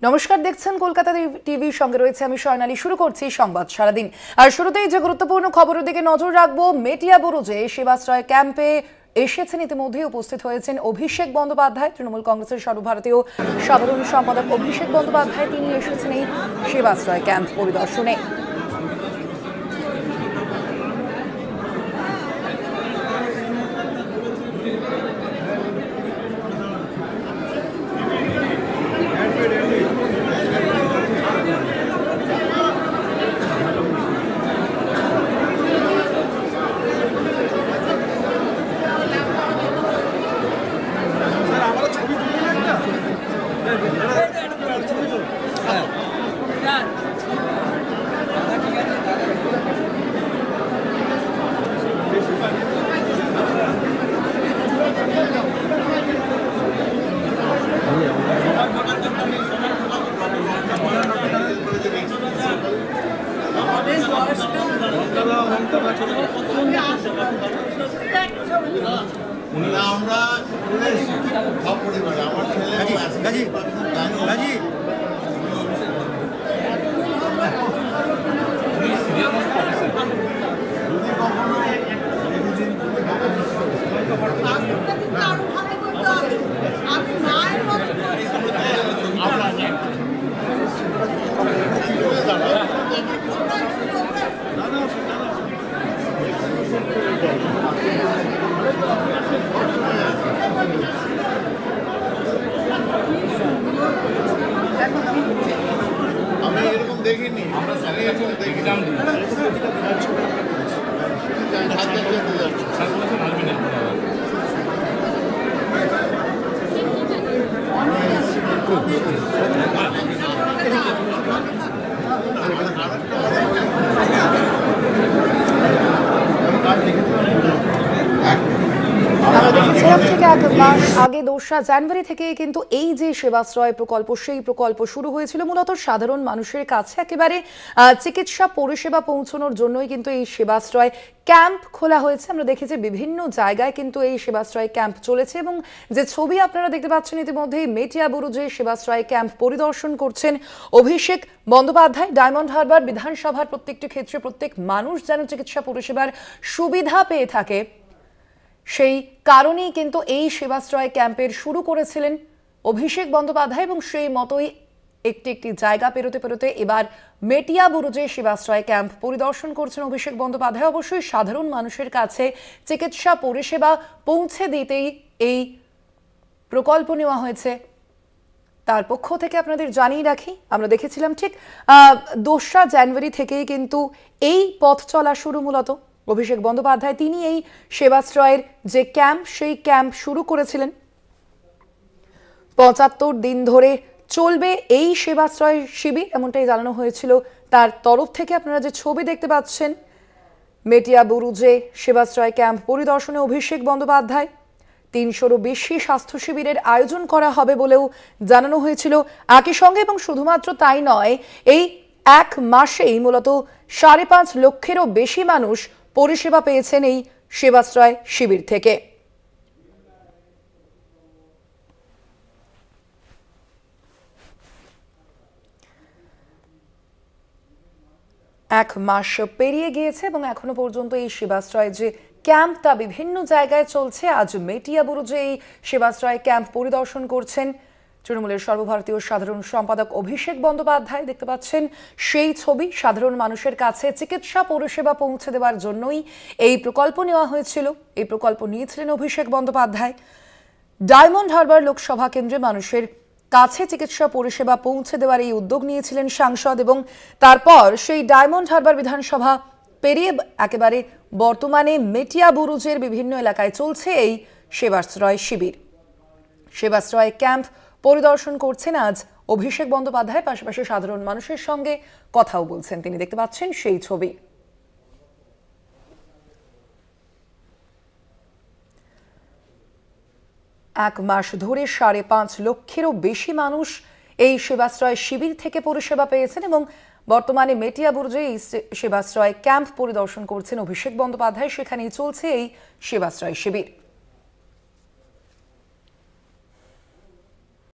নমস্কার, দেখছেন কলকাতা টিভির সঙ্গে রয়েছে আমি স্বর্ণালী। শুরু করছি সংবাদ সারাদিন। আর শুরুতেই যে গুরুত্বপূর্ণ খবরের দিকে নজর রাখবো, মেটিয়াবুরুজে সেবাশ্রয় ক্যাম্পে এসেছেন, ইতিমধ্যে উপস্থিত হয়েছেন অভিষেক বন্দ্যোপাধ্যায়, তৃণমূল কংগ্রেসের সর্বভারতীয় সাধারণ সম্পাদক অভিষেক বন্দ্যোপাধ্যায়। তিনি এসেছেন এই সেবাশ্রয় ক্যাম্প পরিদর্শনে। আগে ২রা জানুয়ারি থেকে কিন্তু এই যে সেবাশ্রয় প্রকল্প, সেই প্রকল্প শুরু হয়েছিল মূলত সাধারণ মানুষের কাছে একেবারে চিকিৎসা পরিষেবা পৌঁছানোর জন্যই কিন্তু এই সেবাশ্রয় ক্যাম্প খোলা হয়েছে। আমরা দেখেছি বিভিন্ন জায়গায় কিন্তু এই সেবাশ্রয় ক্যাম্প চলেছে এবং যে ছবি আপনারা দেখতে পাচ্ছেন ইতিমধ্যেই, মেটিয়াবুরুজে সেবাশ্রয় ক্যাম্প পরিদর্শন করছেন অভিষেক বন্দ্যোপাধ্যায়। ডায়মন্ড হারবার বিধানসভার প্রত্যেকটি ক্ষেত্রে প্রত্যেক মানুষ যেন চিকিৎসা পরিষেবার সুবিধা পেয়ে থাকে, সেই কারণেই কিন্তু এই সেবাশ্রয় ক্যাম্পের শুরু করেছিলেন অভিষেক বন্দ্যোপাধ্যায় এবং সেই মতোই একটি একটি জায়গা পেরোতে পেরোতে এবার মেটিয়াবুরুজে সেবাশ্রয় ক্যাম্প পরিদর্শন করছেন অভিষেক বন্দ্যোপাধ্যায়। অবশ্যই সাধারণ মানুষের কাছে চিকিৎসা পরিষেবা পৌঁছে দিতেই এই প্রকল্প নেওয়া হয়েছে। তার পক্ষ থেকে আপনাদের জানিয়ে রাখি, আমরা দেখেছিলাম ঠিক ২রা জানুয়ারি থেকেই কিন্তু এই পথ চলা শুরু। মূলত অভিষেক বন্দ্যোপাধ্যায় তিনি এই সেবাশ্রয়ের যে ক্যাম্প, সেই ক্যাম্প শুরু করেছিলেন। ৭৫ দিন ধরে চলবে এই সেবাশ্রয় শিবির, এমনটাই জানানো হয়েছিল তার তরফ থেকে। আপনারা যে ছবি দেখতে পাচ্ছেন, মেটিয়াবুরুজে সেবাশ্রয় ক্যাম্প পরিদর্শনে অভিষেক বন্দ্যোপাধ্যায়। ৩০০রও বেশি স্বাস্থ্য শিবিরের আয়োজন করা হবে বলেও জানানো হয়েছিল একই সঙ্গে। এবং শুধুমাত্র তাই নয়, এই এক মাসেই মূলত ৫.৫ লক্ষেরও বেশি মানুষ পরিষেবা পেয়েছেন এই সেবাশ্রয় শিবির থেকে। এক মাস পেরিয়ে গিয়েছে এবং এখনো পর্যন্ত এই সেবাশ্রয় যে ক্যাম্প তা বিভিন্ন জায়গায় চলছে। আজ মেটিয়াবুরুজে এই সেবাশ্রয় ক্যাম্প পরিদর্শন করছেন তৃণমূলের সর্বভারতীয় সাধারণ সম্পাদক অভিষেক বন্দ্যোপাধ্যায়। দেখতে পাচ্ছেন সেই ছবি। সাধারণ মানুষের কাছে চিকিৎসা পরিষেবা পৌঁছে দেওয়ার জন্যই এই প্রকল্প নেওয়া হয়েছিল। এই প্রকল্প নিয়েছিলেন অভিষেক বন্দ্যোপাধ্যায়। ডায়মন্ড হারবার লোকসভা কেন্দ্রে মানুষের কাছে চিকিৎসা পরিষেবা পৌঁছে দেওয়ার এই উদ্যোগ নিয়েছিলেন সাংসদ এবং তারপর সেই ডায়মন্ড হারবার বিধানসভা পেরিয়ে একেবারে বর্তমানে মেটিয়াবুরুজের বিভিন্ন এলাকায় চলছে এই সেবাশ্রয় শিবির। সেবাশ্রয় ক্যাম্প পরিদর্শন করছেন আজ অভিষেক বন্দ্যোপাধ্যায়, পাশাপাশি সাধারণ মানুষের সঙ্গে কথাও বলছেন তিনি। দেখতে পাচ্ছেন সেই ছবি। এক মাস ধরে ৫.৫ লক্ষেরও বেশি মানুষ এই সেবাশ্রয় শিবির থেকে পরিষেবা পেয়েছেন এবং বর্তমানে মেটিয়াবুরুজে এই সেবাশ্রয় ক্যাম্প পরিদর্শন করছেন অভিষেক বন্দ্যোপাধ্যায়। সেখানেই চলছে এই সেবাশ্রয় শিবির।